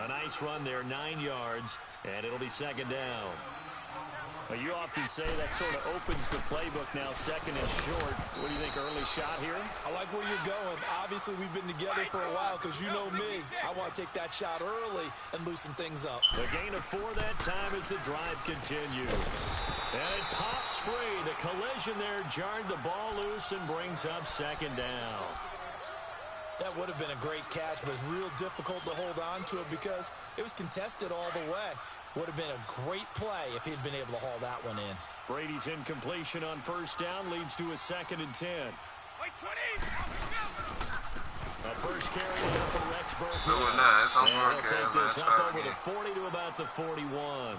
A nice run there, 9 yards, and it'll be second down. Well, you often say that sort of opens the playbook now, second and short. What do you think, early shot here? I like where you're going. Obviously, we've been together for a while because you know me. I want to take that shot early and loosen things up. The gain of 4 that time as the drive continues. And it pops free. The collision there jarred the ball loose and brings up second down. That would have been a great catch, but it's real difficult to hold on to it because it was contested all the way. Would have been a great play if he'd been able to haul that one in. Brady's incompletion on first down leads to a 2nd and 10. A first carry now for Rex Burkhead. Doing nice. I'm and working, he'll take this man. up over the 40 to about the 41.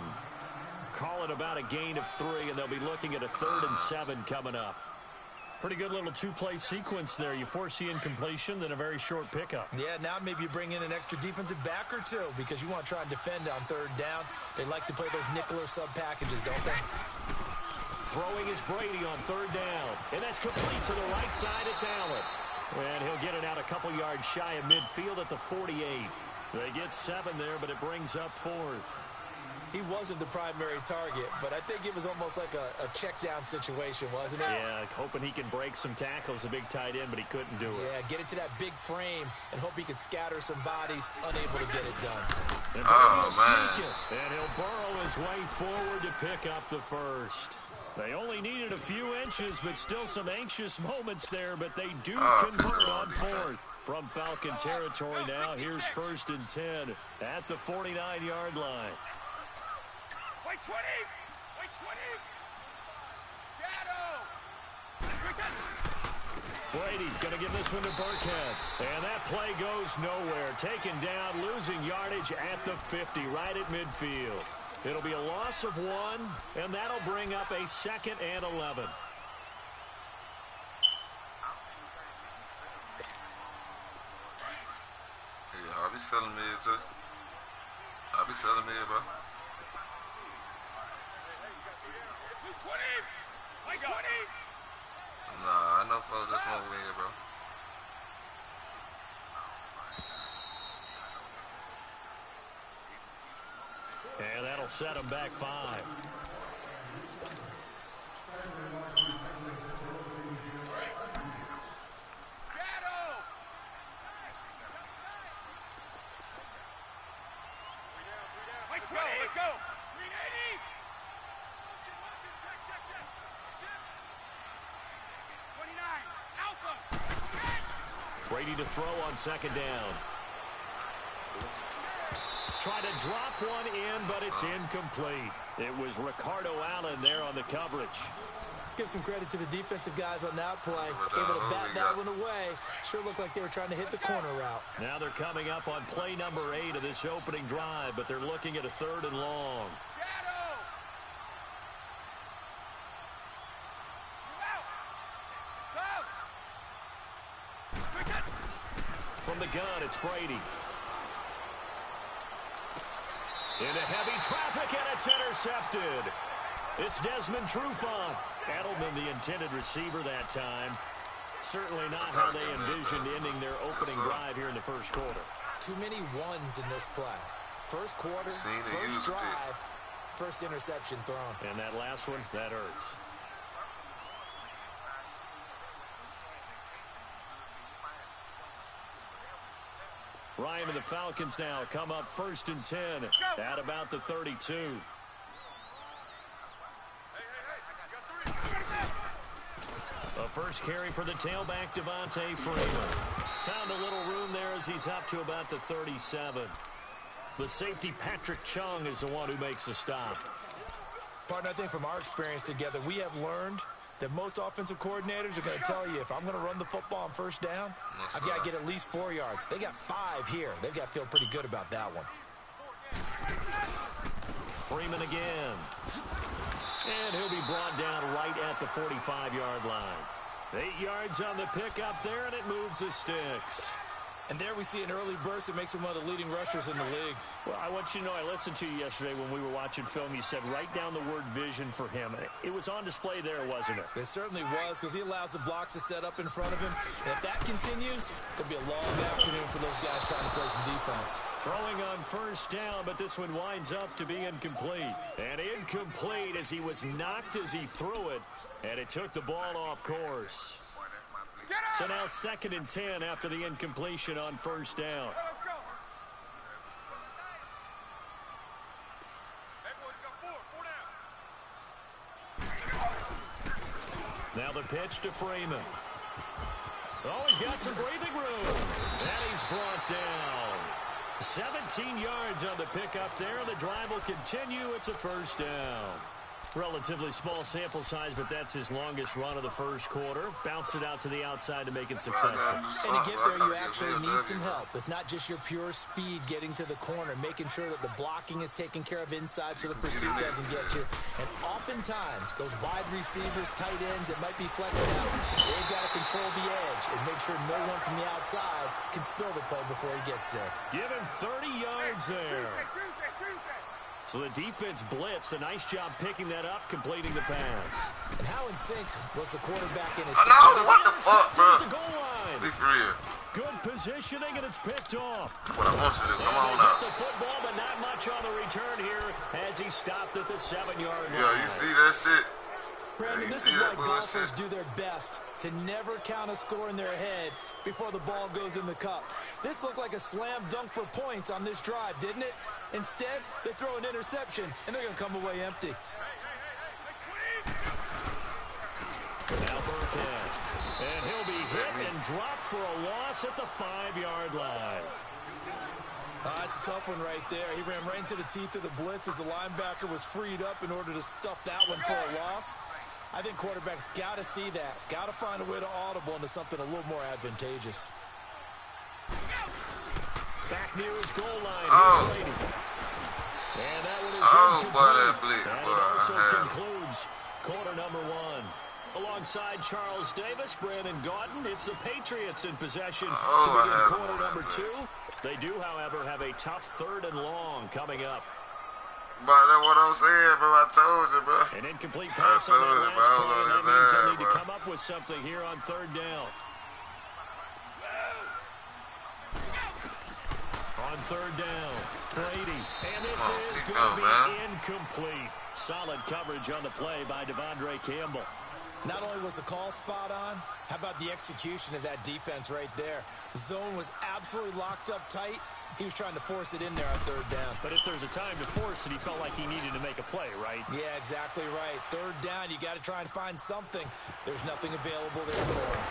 Call it about a gain of 3, and they'll be looking at a 3rd and 7 coming up. Pretty good little two-play sequence there. You force the incompletion, then a very short pickup. Yeah, now maybe you bring in an extra defensive back or two because you want to try and defend on 3rd down. They like to play those nickel or sub packages, don't they? Throwing is Brady on 3rd down. And that's complete to the right side. It's Allen. And he'll get it out a couple yards shy of midfield at the 48. They get 7 there, but it brings up 4th. He wasn't the primary target, but I think it was almost like a check-down situation, wasn't it? Yeah, hoping he can break some tackles, a big tight end, but he couldn't do it. Yeah, get it to that big frame and hope he can scatter some bodies, unable to get it done. Oh, man. And he'll burrow his way forward to pick up the 1st. They only needed a few inches, but still some anxious moments there, but they do convert on 4th. From Falcon territory now, here's 1st and 10 at the 49-yard line. Wait 20! Wait 20! Shadow! Brady going to give this one to Burkhead. And that play goes nowhere. Taken down, losing yardage at the 50, right at midfield. It'll be a loss of 1, and that'll bring up a 2nd and 11. Yeah, I'll be selling me too. I'll be selling me, bro. Nah, I know for this one win, bro. And that'll set him back 5. Brady to throw on 2nd down. Try to drop one in, but it's incomplete. It was Ricardo Allen there on the coverage. Let's give some credit to the defensive guys on that play. Able to bat that one away. Sure looked like they were trying to hit the corner route. Now they're coming up on play number 8 of this opening drive, but they're looking at a 3rd and long. From the gun, it's Brady. Into heavy traffic, and it's intercepted. It's Desmond Trufant. Edelman, the intended receiver that time. Certainly not how they envisioned ending their opening drive here in the first quarter. Too many ones in this play. First quarter, first drive, first interception thrown. And that last one, that hurts. Ryan and the Falcons now come up 1st and 10 at about the 32. A first carry for the tailback, Devontae Freeman. Found a little room there as he's up to about the 37. The safety, Patrick Chung, is the one who makes the stop. Partner, I think from our experience together, we have learned that most offensive coordinators are going to tell you, if I'm going to run the football on first down, I've got to get at least 4 yards. They got 5 here. They've got to feel pretty good about that one. Freeman again. And he'll be brought down right at the 45-yard line. 8 yards on the pickup there, and it moves the sticks. And there we see an early burst that makes him one of the leading rushers in the league. Well, I want you to know, I listened to you yesterday when we were watching film. You said write down the word vision for him. It was on display there, wasn't it? It certainly was, because he allows the blocks to set up in front of him. And if that continues, it'll be a long afternoon for those guys trying to play some defense. Throwing on first down, but this one winds up to be incomplete. And incomplete as he was knocked as he threw it, and it took the ball off course. So now 2nd and 10 after the incompletion on first down. Now the pitch to Freeman. Oh, he's got some breathing room. And he's brought down. 17 yards on the pickup there. The drive will continue. It's a first down. Relatively small sample size, but that's his longest run of the first quarter. Bounced it out to the outside to make it successful. And to get there, you actually need some help. It's not just your pure speed getting to the corner, making sure that the blocking is taken care of inside so the pursuit doesn't get you. And oftentimes, those wide receivers, tight ends that might be flexed out, they've got to control the edge and make sure no one from the outside can spill the play before he gets there. Give him 30 yards there. So the defense blitzed. A nice job picking that up, completing the pass. And how in sync was the quarterback in his... No, what the fuck, bro? The goal line. Be for real. Good positioning, and it's picked off. What I want you to do. Come on They now. get the football, but not much on the return here as he stopped at the 7-yard line. Yeah, you see that shit? Brandon, this is why golfers do their best to never count a score in their head before the ball goes in the cup. This looked like a slam dunk for points on this drive, didn't it? Instead, they throw an interception, and they're going to come away empty. Now Burkhead. And he'll be hit and dropped for a loss at the 5-yard line. That's a tough one right there. He ran right into the teeth of the blitz as the linebacker was freed up in order to stuff that one for a loss. I think quarterbacks got to see that. Got to find a way to audible into something a little more advantageous. Back near his goal line. Oh. And that one is boy, incomplete. that blitz, And boy. it also concludes quarter number 1. Alongside Charles Davis, Brandon Gaudin, it's the Patriots in possession to begin quarter number 2. They do, however, have a tough 3rd and long coming up. But that's what I'm saying, bro. I told you, bro. An incomplete pass on that last play, and that means they'll need to come up with something here on 3rd down. On 3rd down, Brady. And this is going to be incomplete. Solid coverage on the play by Devondre Campbell. Not only was the call spot on, how about the execution of that defense right there? The zone was absolutely locked up tight. He was trying to force it in there on 3rd down. But if there's a time to force it, he felt like he needed to make a play, right? Yeah, exactly right. 3rd down, you got to try and find something. There's nothing available there for him.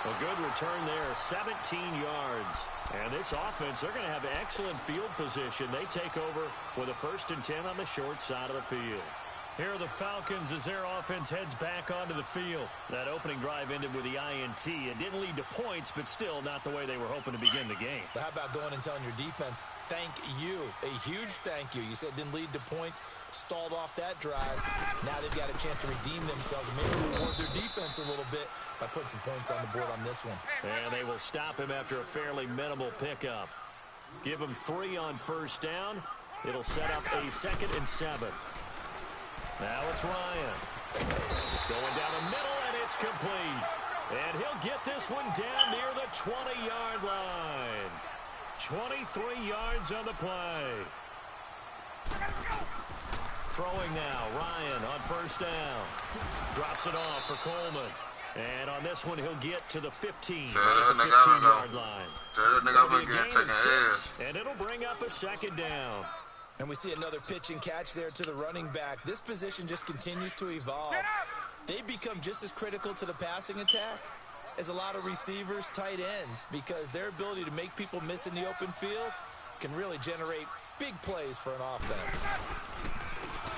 A good return there, 17 yards. And this offense, they're going to have excellent field position. They take over with a 1st and 10 on the short side of the field. Here are the Falcons as their offense heads back onto the field. That opening drive ended with the INT. It didn't lead to points, but still not the way they were hoping to begin the game. But how about going and telling your defense, thank you, a huge thank you. You said it didn't lead to points, stalled off that drive. Now they've got a chance to redeem themselves and maybe reward their defense a little bit by putting some points on the board on this one. And they will stop him after a fairly minimal pickup. Give him 3 on 1st down. It'll set up a 2nd and 7. Now it's Ryan. Going down the middle, and it's complete. And he'll get this one down near the 20-yard line. 23 yards on the play. Throwing now, Ryan on 1st down. Drops it off for Coleman. And on this one, he'll get to the 15, right at the 15-yard line. It'll be a gain of 6, and it'll bring up a 2nd down. And we see another pitch and catch there to the running back. This position just continues to evolve. They become just as critical to the passing attack as a lot of receivers, tight ends, because their ability to make people miss in the open field can really generate big plays for an offense.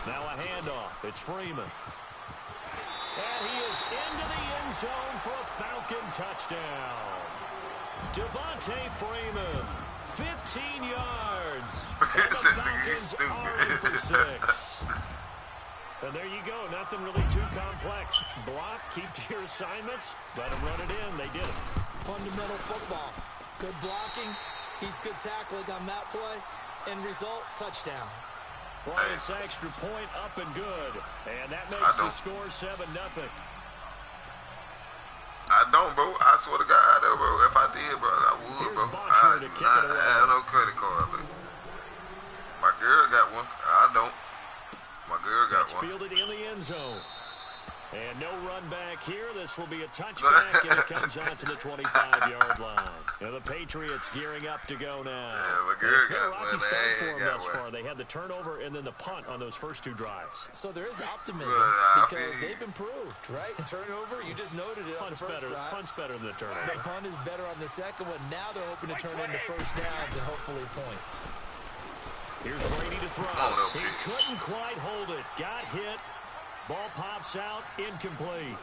Now a handoff. It's Freeman. And he is into the end zone for a Falcon touchdown. Devontae Freeman, 15 yards. And the Falcons are in for 6. And there you go. Nothing really too complex. Block, keep to your assignments, let them run it in. They did it. fundamental football. Good blocking, beats good tackling on that play, and result, touchdown. Bryant's extra point up and good. And that makes the score 7-0. I don't, bro. I swear to God, bro. If I did, bro, I would, bro. I have no credit card, baby. My girl got one. I don't. My girl got one. Fielded in the end zone. And no run back here. This will be a touchback, and it comes out to the 25-yard line. The Patriots gearing up to go now. Yeah, my girl it's been a got rocky one. start for them thus far. They had the turnover and then the punt on those first 2 drives. So there is optimism because they've improved, right? Turnover, you just noted it on the first drive. Punt's better than the turnover. The punt is better on the second one. Now they're hoping to turn into first downs and hopefully points. Here's Brady to throw. He couldn't quite hold it. Got hit. Ball pops out, incomplete.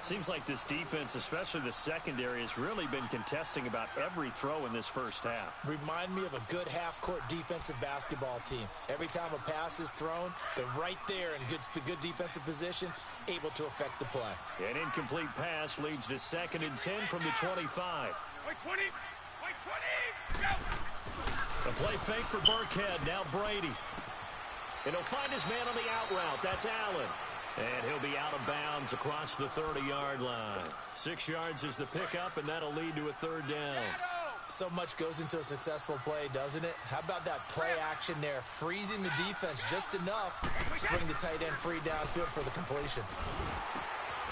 Seems like this defense, especially the secondary, has really been contesting about every throw in this first half. Remind me of a good half-court defensive basketball team. Every time a pass is thrown, they're right there in good defensive position, able to affect the play. An incomplete pass leads to 2nd and 10 from the 25. Wait 20! Wait 20! Go! The play fake for Burkhead. Now Brady. And he'll find his man on the out route. That's Allen. And he'll be out of bounds across the 30-yard line. 6 yards is the pickup, and that'll lead to a 3rd down. So much goes into a successful play, doesn't it? How about that play action there? Freezing the defense just enough to bring the tight end free downfield for the completion.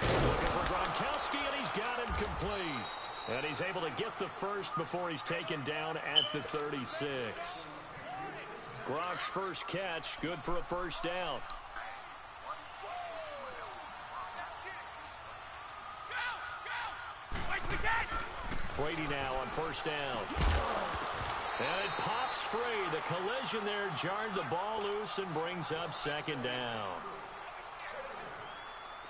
Looking for Gronkowski, and he's got him complete. And he's able to get the first before he's taken down at the 36. Gronk's first catch, good for a first down. Brady now on first down. And it pops free. The collision there jarred the ball loose and brings up 2nd down.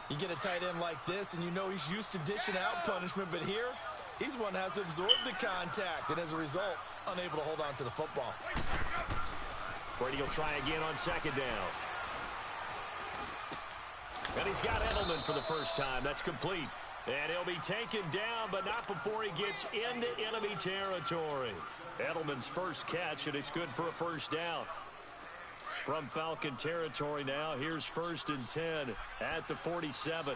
You get a tight end like this, and you know he's used to dishing out punishment, but here, he's one that has to absorb the contact, and as a result, unable to hold on to the football. Brady will try again on 2nd down. And he's got Edelman for the first time. That's complete. And he'll be taken down, but not before he gets into enemy territory. Edelman's first catch, and it's good for a first down. From Falcon territory now, here's 1st and 10 at the 47.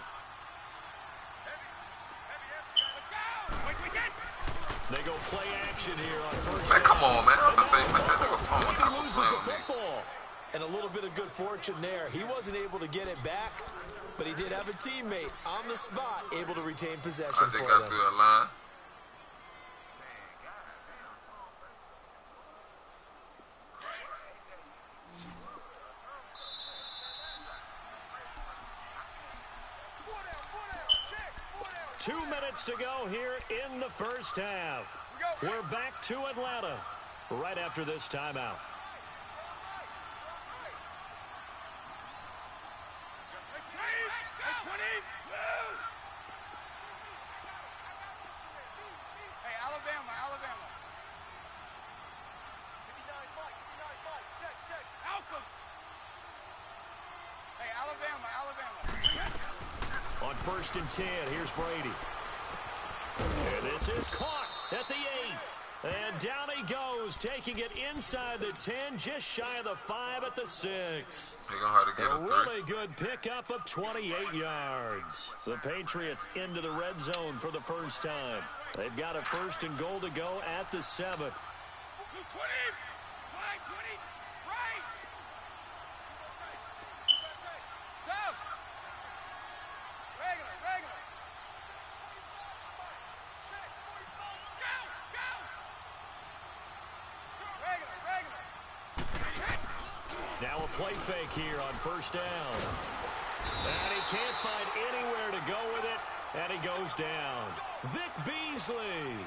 They go play action here on first down. Man, come on, man. I'm going to say, man, that nigga phone He loses the football. And a little bit of good fortune there. He wasn't able to get it back, but he did have a teammate on the spot able to retain possession for them. I think I threw a line. Two minutes to go here in the first half. We're back to Atlanta right after this timeout. On 1st and 10, here's Brady. And this is caught at the 8. And down he goes, taking it inside the 10, just shy of the 5 at the 6. They're gonna have to get a really good pickup of 28 yards. The Patriots into the red zone for the first time. They've got a 1st and goal to go at the 7. Now a play fake here on first down. And he can't find anywhere to go with it, and he goes down. Vic Beasley.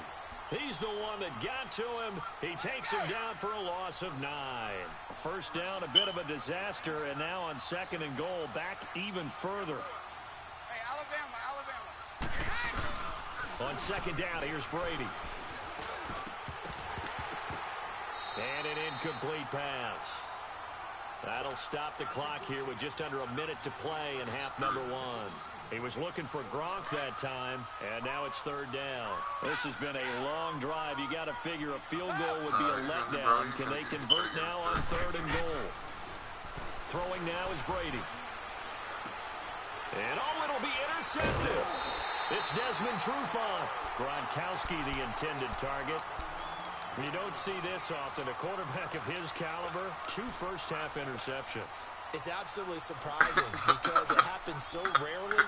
He's the one that got to him. He takes him down for a loss of 9. First down, a bit of a disaster, and now on 2nd and goal, back even further. Hey, Alabama. On 2nd down, here's Brady. And an incomplete pass. That'll stop the clock here with just under a minute to play in half number 1. He was looking for Gronk that time, and now it's third down. This has been a long drive. You got to figure a field goal would be a letdown. Can they convert now on 3rd and goal? Throwing now is Brady. And it'll be intercepted. It's Desmond Trufant. Gronkowski, the intended target. You don't see this often. A quarterback of his caliber, 2 first-half interceptions. It's absolutely surprising because it happens so rarely.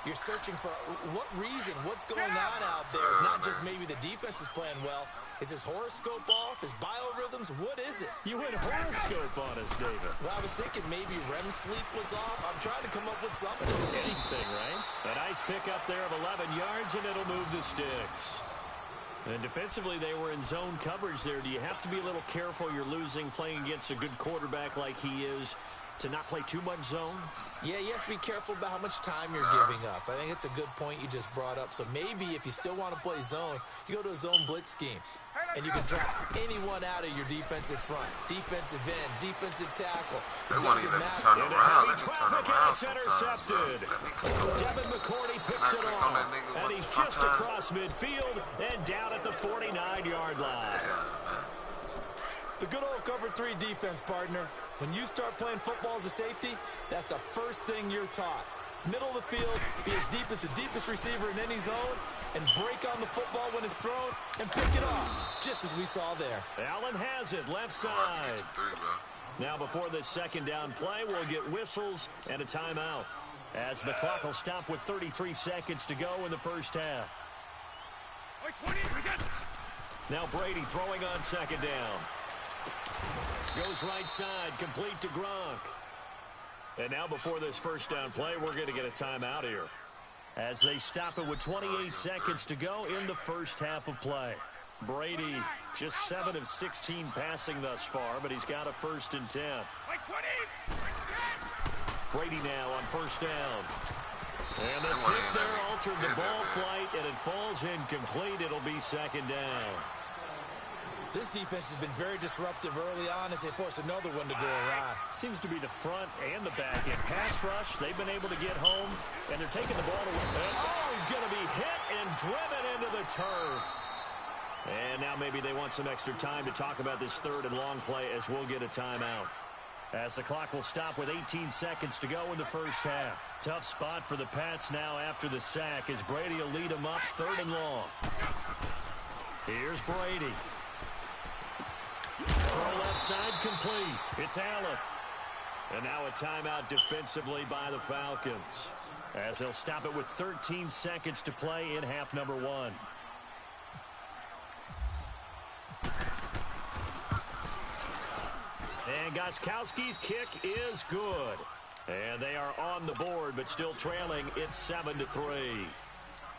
You're searching for what reason, what's going on out there. It's not just maybe the defense is playing well. Is his horoscope off? His biorhythms? What is it? You went horoscope on us, David. Well, I was thinking maybe REM sleep was off. I'm trying to come up with something. Anything, right? A nice pickup there of 11 yards, and it'll move the sticks. And defensively, they were in zone coverage there. Do you have to be a little careful you're losing playing against a good quarterback like he is to not play too much zone? Yeah, you have to be careful about how much time you're giving up. I think it's a good point you just brought up. So maybe if you still want to play zone, you go to a zone blitz scheme. And you can drop anyone out of your defensive front. Defensive end, defensive tackle. They won't even let me turn around. Let me turn around sometimes. Intercepted. Devin McCourty picks it off. And he's just across midfield and down at the 49-yard line. The good old cover 3 defense, partner. When you start playing football as a safety, that's the first thing you're taught. Middle of the field, be as deep as the deepest receiver in any zone, and break on the football when it's thrown and pick it off, just as we saw there. Allen has it, left side. Now before this second down play, we'll get whistles and a timeout, as the clock will stop with 33 seconds to go in the first half. Now Brady throwing on second down. Goes right side, complete to Gronk. And now before this first down play, we're going to get a timeout here, as they stop it with 28 seconds to go in the first half of play. Brady just 7 of 16 passing thus far, but he's got a 1st and 10. Brady now on first down. And the tip there altered the ball flight, and it falls incomplete. It'll be second down. This defense has been very disruptive early on as they force another one to go awry. Seems to be the front and the back end. Pass rush, they've been able to get home, and they're taking the ball away. Oh, he's going to be hit and driven into the turf. And now maybe they want some extra time to talk about this 3rd and long play, as we'll get a timeout, as the clock will stop with 18 seconds to go in the first half. Tough spot for the Pats now after the sack, as Brady will lead them up 3rd and long. Here's Brady. Throw left side complete. It's Allen. And now a timeout defensively by the Falcons, as they'll stop it with 13 seconds to play in half number 1. And Gostkowski's kick is good. And they are on the board, but still trailing. It's 7-3.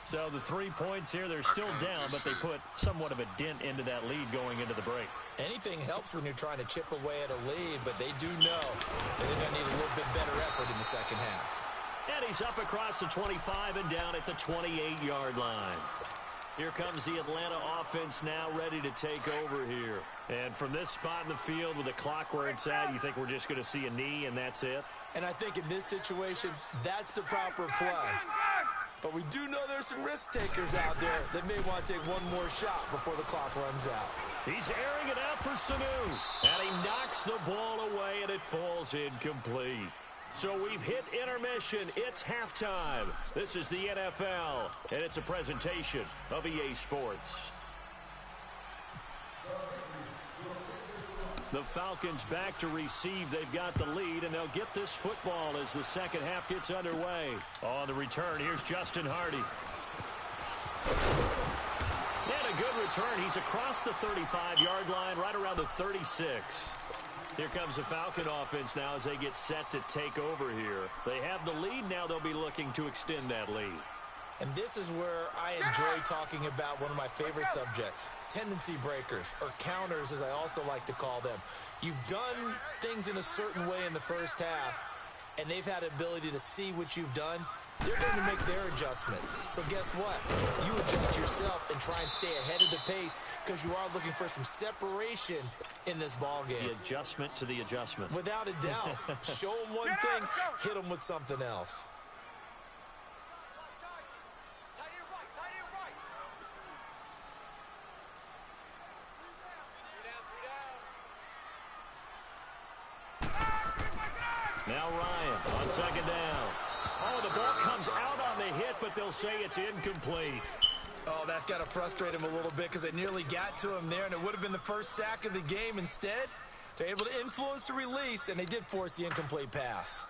So the 3 points here, they're still down, but they put somewhat of a dent into that lead going into the break. Anything helps when you're trying to chip away at a lead, but they do know that they're going to need a little bit better effort in the second half. And he's up across the 25 and down at the 28-yard line. Here comes the Atlanta offense now ready to take over here. And from this spot in the field with the clock where it's at, you think we're just going to see a knee and that's it? And I think in this situation, that's the proper play. But we do know there's some risk takers out there that may want to take one more shot before the clock runs out. He's airing it out for Sanu. And he knocks the ball away, and it falls incomplete. So we've hit intermission. It's halftime. This is the NFL, and it's a presentation of EA Sports. The Falcons back to receive. They've got the lead, and they'll get this football as the second half gets underway. On the return, here's Justin Hardy. And a good return. He's across the 35-yard line, right around the 36. Here comes the Falcon offense now as they get set to take over here. They have the lead. Now they'll be looking to extend that lead. And this is where I enjoy talking about one of my favorite subjects, tendency breakers, or counters as I also like to call them. You've done things in a certain way in the first half, and they've had the ability to see what you've done they're going to make their adjustments. So guess what? You adjust yourself and try and stay ahead of the pace because you are looking for some separation in this ball game. The adjustment to the adjustment. Without a doubt. Show them one thing, hit them with something else. Now Ryan on second down. Oh, the ball comes out on the hit, but they'll say it's incomplete. Oh, that's got to frustrate him a little bit because it nearly got to him there, and it would have been the first sack of the game. Instead, they're able to influence the release, and they did force the incomplete pass.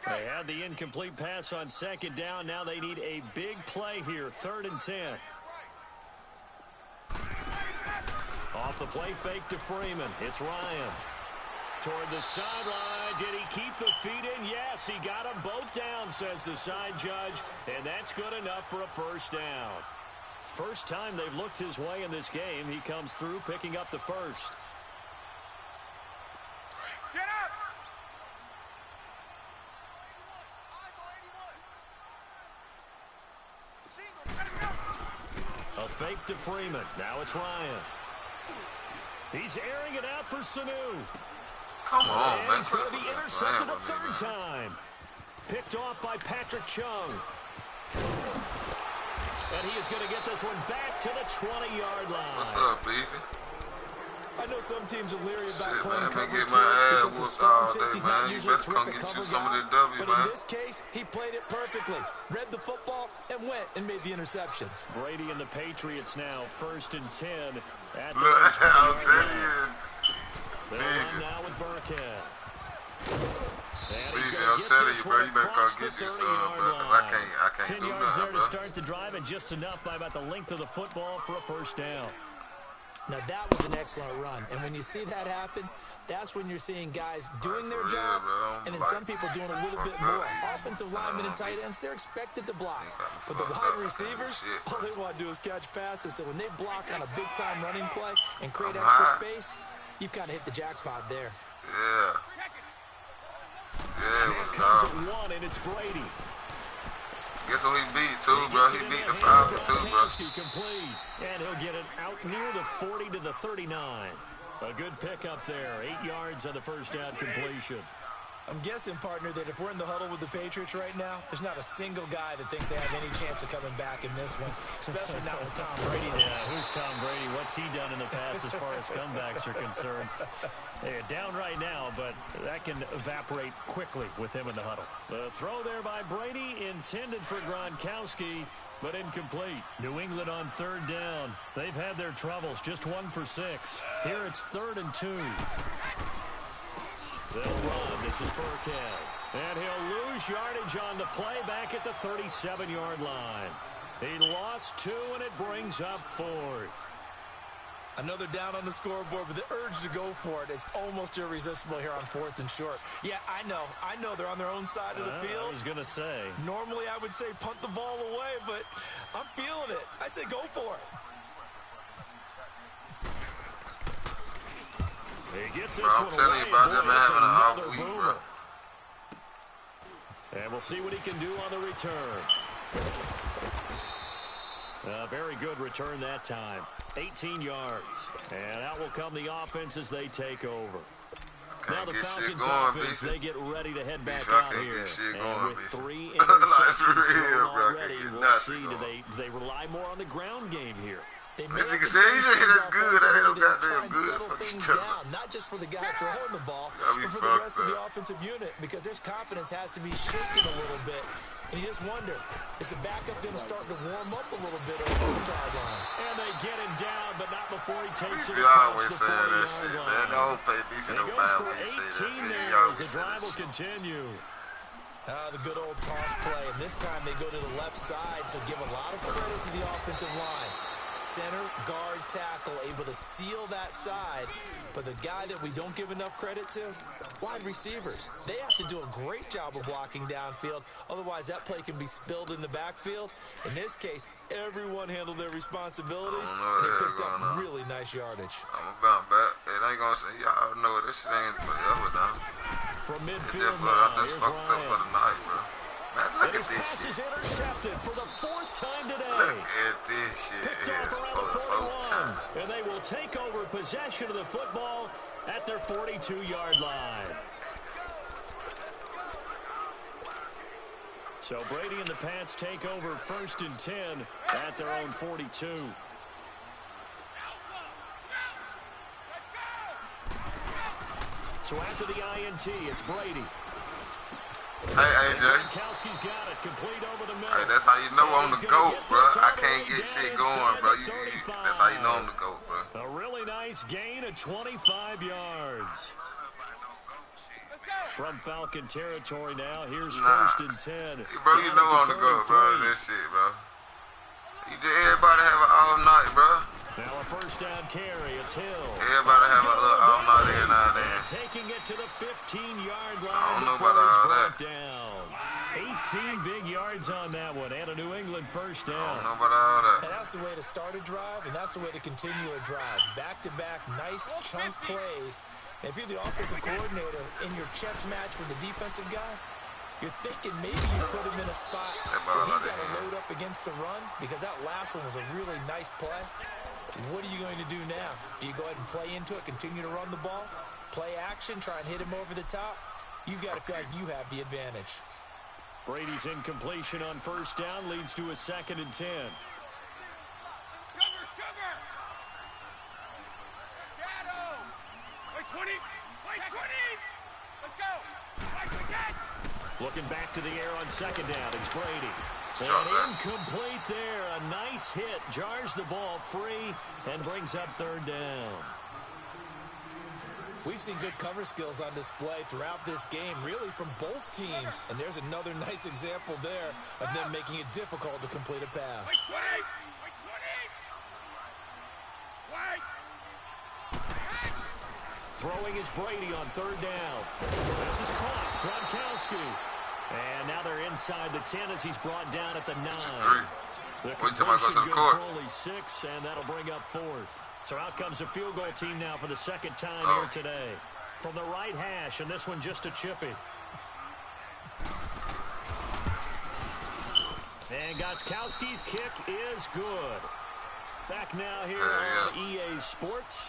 They had the incomplete pass on second down. Now they need a big play here, 3rd and 10. Off the play fake to Freeman. It's Ryan. Toward the sideline. Did he keep the feet in? Yes, he got them both down, says the side judge. And that's good enough for a first down. First time they've looked his way in this game. He comes through picking up the first. Get up! A fake to Freeman. Now it's Ryan. He's airing it out for Sanu. Come on, and man. he's going to be intercepted a third time. Picked off by Patrick Chung. And he is going to get this one back to the 20-yard line. What's up, Beefy? I know some teams are leery about Shit, playing man, cover get two my ass because the whooped strong all day, safety's man. not You usually a better come terrific get you cover some of guy. that W, But man. in this case, he played it perfectly. Read the football and went and made the interception. Brady and the Patriots now 1st and 10 at the Look, I'll tell you. They'll run now with Burkhead. Beefy, I'm telling you, bro, you better come get you some, bro, because I can't 10 do yards there nothing, to bro. start the drive, and just enough by about the length of the football for a first down. Now, that was an excellent run. And when you see that happen, that's when you're seeing guys doing their job, and then some people doing a little bit more. Offensive linemen and tight ends, they're expected to block. But the wide receivers, all they want to do is catch passes. So when they block on a big-time running play and create extra space, you've kind of hit the jackpot there. Yeah. Yeah, it Comes was at one, and it's Brady. Guess who he beat, too, bro? He beat the Falcons, too, bro. Complete, and he'll get it out near the 40 to the 39. A good pickup there, 8 yards on the first down completion. I'm guessing, partner, that if we're in the huddle with the Patriots right now, there's not a single guy that thinks they have any chance of coming back in this one, especially not with Tom Brady. Yeah, who's Tom Brady? What's he done in the past as far as comebacks are concerned? They're down right now, but that can evaporate quickly with him in the huddle. The throw there by Brady intended for Gronkowski, but incomplete. New England on 3rd down. They've had their troubles, just 1 for 6. Here it's 3rd and 2. They'll run. This is Burkhead. And he'll lose yardage on the play back at the 37-yard line. He lost 2, and it brings up 4th. Another down on the scoreboard, but the urge to go for it is almost irresistible here on 4th and short. Yeah, I know they're on their own side of the field. I was going to say. Normally, I would say punt the ball away, but I'm feeling it. I say go for it. He gets this Bro, I'm one telling away, you about and them boy, it's having an off another week, boomer. bro. And we'll see what he can do on the return. A very good return that time. 18 yards. And out will come the offense as they take over. Now the Falcons offense, they get ready to head back out here. And with 3 interceptions thrown already, we'll see, do they rely more on the ground game here? They This nigga said he said that's good. That ain't no goddamn good. Settle things down, not just for the guy throwing the ball, but for the rest of the offensive unit, because their confidence has to be shaken a little bit. And you just wonder, is the backup going to start to warm up a little bit over the sideline? And they get him down, but not before he takes it He across always the saying that 40-yard shit, line. man. Don't pay beefing no It goes mind for when you say 18 that. He there as always the say drive that will shit. continue. The good old toss play, and this time they go to the left side, so give a lot of credit to the offensive line. Center, guard, tackle, able to seal that side. But the guy that we don't give enough credit to, wide receivers. They have to do a great job of blocking downfield. Otherwise, that play can be spilled in the backfield. In this case, everyone handled their responsibilities, and they picked up really nice yardage. I'm about back. It ain't gonna say, y'all know this shit ain't forever now. from midfield just, now. I just Here's fucked up for Ryan. the night, bro. Man, look And at his this pass shit. is intercepted for the 4th time today. Look at this shit Picked here off around for the the 4th 41. time. And they will take over possession of the football at their 42-yard line. So Brady and the Pats take over 1st and 10 at their own 42. So after the INT, it's Brady. Hey, AJ. Gronkowski's got it. Complete over the middle. Hey, that's how you know I'm the GOAT, bro. I can't get down shit going, bro. That's how you know I'm the GOAT, bro. A really nice gain of 25 yards. From Falcon territory now. Here's 1st and 10. Bro, you know I'm the GOAT, bro. This shit, bro. Everybody have an all night, bro. Now a 1st down carry. It's Hill. Everybody have a little all night every now and then. Taking it to the 15-yard line. I don't know about all that. Down. 18 big yards on that one, and a New England 1st down. I don't know about all that. And that's the way to start a drive, and that's the way to continue a drive. Back-to-back, nice chunk plays. And if you're the offensive coordinator in your chess match with the defensive guy, you're thinking maybe you put him in a spot where he's got to load up against the run, because that last one was a really nice play. What are you going to do now? Do you go ahead and play into it, continue to run the ball, play action, try and hit him over the top? You've got to feel like you have the advantage. Brady's incompletion on 1st down leads to a 2nd and 10. Sugar, sugar. Shadow. Wait, 20. Wait, 20. Let's go. Right, again. Looking back to the air on 2nd down, it's Brady. And incomplete there. A nice hit. Jars the ball free and brings up 3rd down. We've seen good cover skills on display throughout this game, really from both teams. And there's another nice example there of them making it difficult to complete a pass. Wait, 20. Wait, 20. Wait. Throwing is Brady on 3rd down. This is caught. Gronkowski. And now they're inside the 10 as he's brought down at the 9. The Wait till I go to the good court. for only 6, and that'll bring up 4th. So out comes a field goal team now for the 2nd time here today. From the right hash, and this one just a chippy. And Gronkowski's kick is good. Back now here on EA Sports.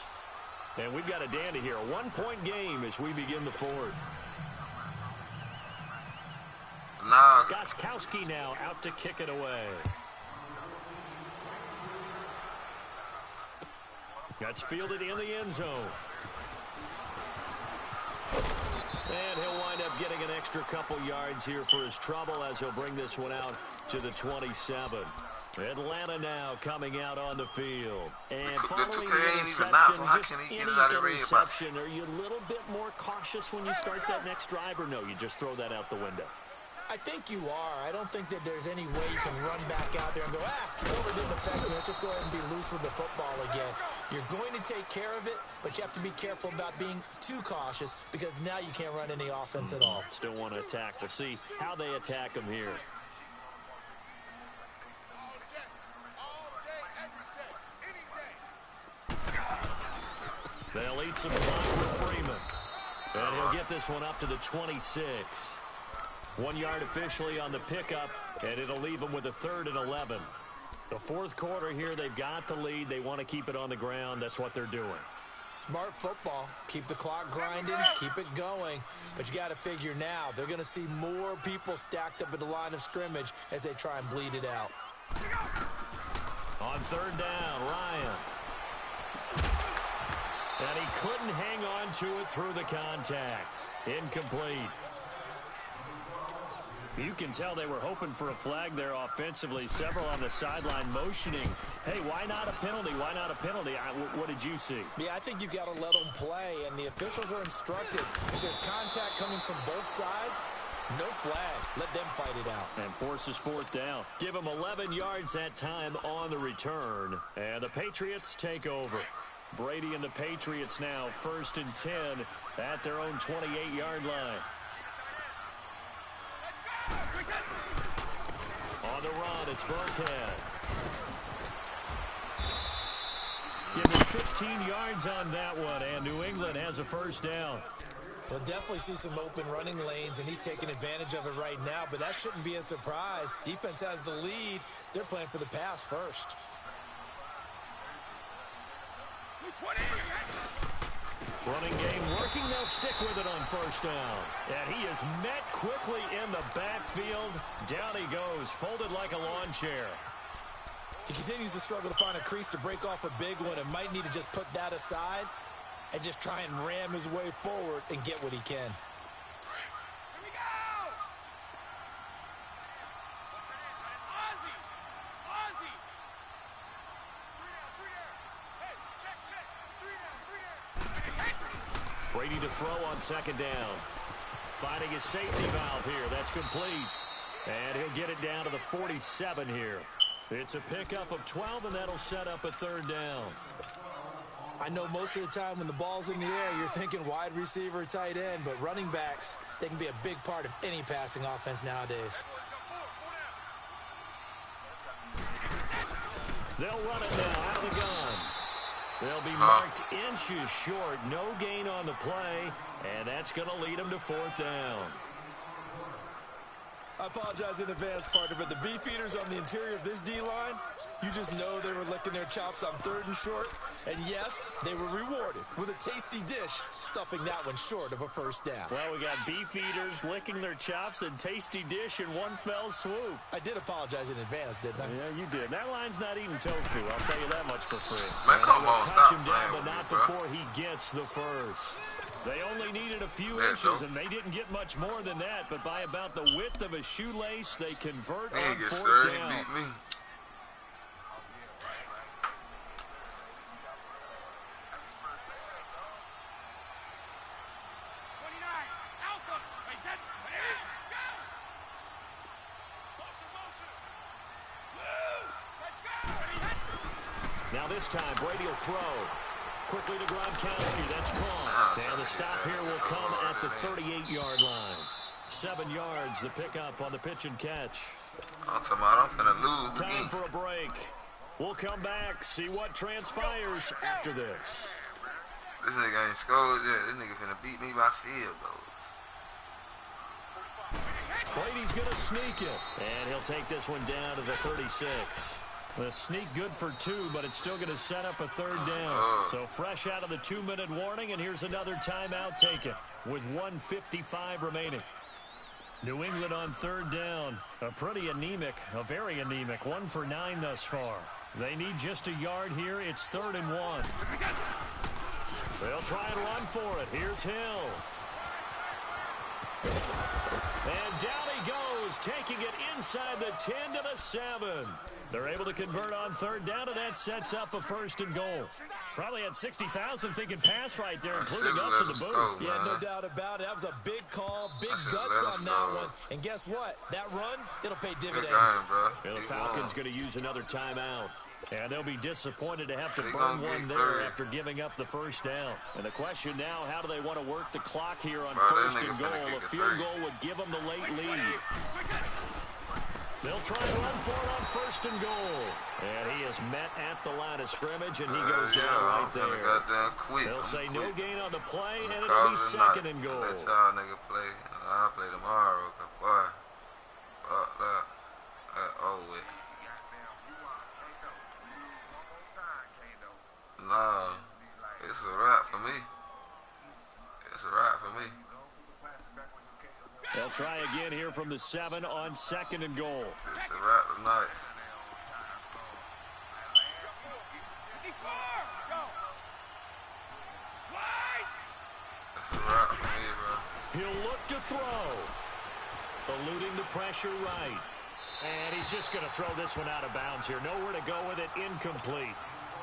And we've got a dandy here. A 1-point game as we begin the 4th. Nah. Gronkowski now out to kick it away. That's fielded in the end zone. And he'll wind up getting an extra couple yards here for his trouble as he'll bring this one out to the 27. Atlanta now coming out on the field. And following the interception, are you a little bit more cautious when you start that next drive, or no, you just throw that out the window? I think you are. I don't think that there's any way you can run back out there and go, over didn't affect me. Let's just go ahead and be loose with the football again. You're going to take care of it, but you have to be careful about being too cautious because now you can't run any offense at all. Still want to attack. We'll see how they attack him here. They'll eat some clock with Freeman. And he'll get this one up to the 26. 1 yard officially on the pickup, and it'll leave them with a 3rd and 11. The 4th quarter here, they've got the lead. They want to keep it on the ground. That's what they're doing. Smart football. Keep the clock grinding, keep it going. But you got to figure now, they're going to see more people stacked up at the line of scrimmage as they try and bleed it out. On 3rd down, Ryan. And he couldn't hang on to it through the contact. Incomplete. You can tell they were hoping for a flag there offensively. Several on the sideline motioning. Hey, why not a penalty? Why not a penalty? What did you see? Yeah, I think you've got to let them play, and the officials are instructed. If there's contact coming from both sides, no flag. Let them fight it out. And forces 4th down. Give them 11 yards that time on the return. And the Patriots take over. Brady and the Patriots now 1st and 10 at their own 28-yard line. On the run, it's Burkhead. Give him 15 yards on that one, and New England has a 1st down. We'll definitely see some open running lanes, and he's taking advantage of it right now, but that shouldn't be a surprise. Defense has the lead. They're playing for the pass first. 20. Running game working. They'll stick with it on first down. And he is met quickly in the backfield. Down he goes, folded like a lawn chair. He continues to struggle to find a crease to break off a big one, and might need to just put that aside and just try and ram his way forward and get what he can. Here we go! Ozzie! Ozzie! 3 down. Hey, check. 3 down. Brady to throw on second down. Finding his safety valve here. That's complete. And he'll get it down to the 47 here. It's a pickup of 12, and that'll set up a third down. I know most of the time when the ball's in the air, you're thinking wide receiver, tight end, but running backs, they can be a big part of any passing offense nowadays. They'll run it now out of the gun. They'll be marked inches short. No gain on the play, and that's going to lead them to fourth down. I apologize in advance, partner, but the beefeaters on the interior of this D-line, you just know they were licking their chops on third and short. And yes, they were rewarded with a tasty dish, stuffing that one short of a first down. Well, we got beefeaters licking their chops and tasty dish in one fell swoop. I did apologize in advance, didn't I? Yeah, you did. That line's not eating tofu. I'll tell you that much for free. Man, come on, touch stop him down, playing but with not me, bro. before he gets the first. They only needed a few inches, and they didn't get much more than that. But by about the width of a shoelace, they convert on fourth down. He beat me. Now this time, Brady will throw. Quickly to Gronkowski. That's caught. And the stop here will come at the 38-yard line. 7 yards, the pickup on the pitch and catch. I'm finna lose Time again. for a break. We'll come back, see what transpires after this. This nigga ain't scored yet. This nigga finna beat me by field goals. Brady's going to sneak it. And he'll take this one down to the 36. The sneak good for 2, but it's still going to set up a third down. So fresh out of the 2-minute warning, and here's another timeout taken with 1:55 remaining. New England on third down. A very anemic 1 for 9 thus far. They need just a yard here. It's 3rd and 1. They'll try and run for it. Here's Hill. And down he goes, taking it inside the 10 to the 7. They're able to convert on third down, and that sets up a 1st and goal. Probably had 60,000 thinking pass right there, including us in the booth. Yeah, no doubt about it. That was a big call, big guts on that one. And guess what? That run, it'll pay dividends. The Falcons going to use another timeout. And they'll be disappointed to have to burn one there after giving up the first down. And the question now, how do they want to work the clock here on 1st and goal? A field goal would give them the late lead. They'll try and run for it on 1st and goal. And he is met at the line of scrimmage, and he goes down right there. They'll say no gain on the play, and it'll be 2nd and goal. Let y'all nigga play. I'll play tomorrow, boy. Fuck that. Oh, wait. Nah, it's a wrap for me. It's a wrap for me. They'll try again here from the 7 on 2nd and goal. It's a wrap tonight. It's a wrap for me, bro. He'll look to throw. Eluding the pressure right. And he's just going to throw this one out of bounds here. Nowhere to go with it. Incomplete.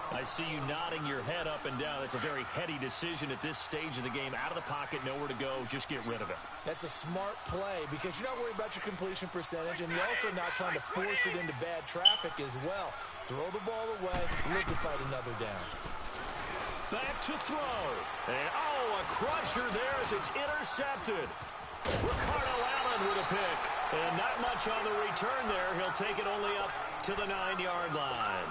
I see you nodding your head up and down. It's a very heady decision at this stage of the game. Out of the pocket, nowhere to go. Just get rid of it. That's a smart play because you're not worried about your completion percentage, and you're also not trying to force it into bad traffic as well. Throw the ball away, live to fight another down. Back to throw. And, a crusher there as it's intercepted. Ricardo Allen with a pick. And not much on the return there. He'll take it only up to the 9-yard line.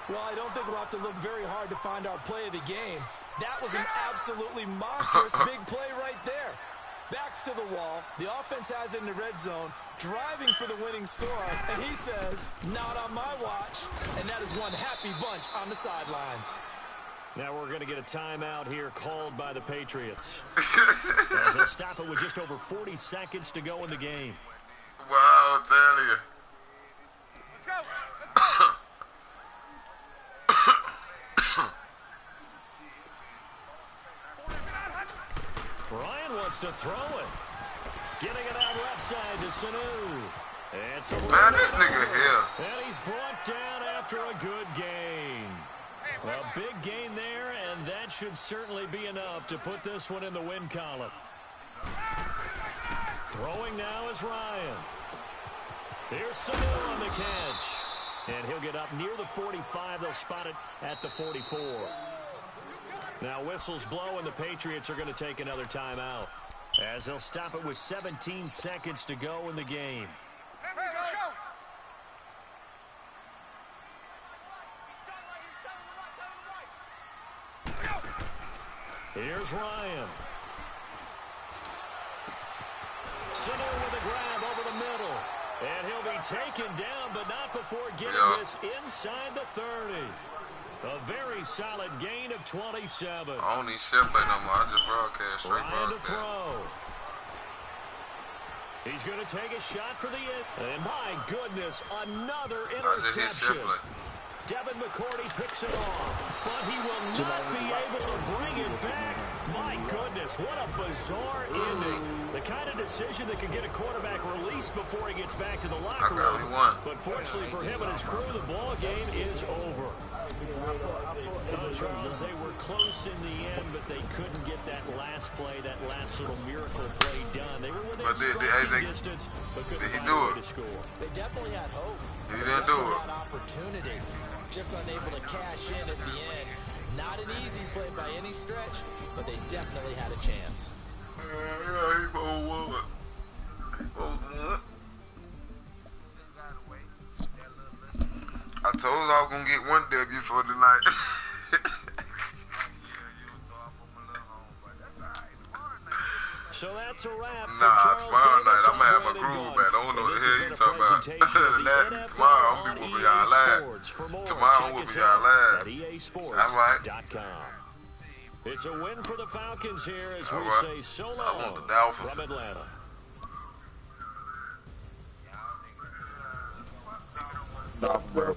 Well, I don't think we'll have to look very hard to find our play of the game. That was an absolutely monstrous big play right there. Backs to the wall. The offense has it in the red zone, driving for the winning score, and he says, not on my watch. And that is one happy bunch on the sidelines. Now we're going to get a timeout here called by the Patriots. As they'll stop it with just over 40 seconds to go in the game. Wow, I'm telling you. Let's go. Let's go. Ryan wants to throw it. Getting it out left side to Sanu. It's a Man, this nigga here. And he's brought down after a good gain. A big gain there, and that should certainly be enough to put this one in the win column. Throwing now is Ryan. Here's Sanu on the catch. And he'll get up near the 45. They'll spot it at the 44. Now whistles blow, and the Patriots are going to take another timeout, as they'll stop it with 17 seconds to go in the game. Let's go. Here's Ryan. Sanu with a grab over the middle. And he'll be taken down, but not before getting this inside the 30. A very solid gain of 27. I don't need chef play no more. I just broadcast, straight Ryan to broadcast. throw. He's going to take a shot for the end. And my goodness, another interception. Devin McCourty picks it off, but he will not be able to bring it back. My goodness, what a bizarre ending. The kind of decision that could get a quarterback released before he gets back to the locker room. But fortunately for him and his crew, the ball game is over. As they were close in the end, but they couldn't get that last play, that last little miracle play done. They were within striking distance, but couldn't find a way to score. They definitely had hope. He didn't do it. Had opportunity, just unable to cash in at the end. Not an easy play by any stretch, but they definitely had a chance. Yeah, he both won. He both won. I told you I was going to get one W for tonight. So that's a wrap. Nah, tomorrow night I'm going to have my groove back. I don't know what the hell you talking about. Tomorrow I'm going to be whooping y'all live. Tomorrow I'm whooping y'all live. That's right. It's a win for the Falcons here as we say so long I want the Dolphins from Atlanta. Nah, bro.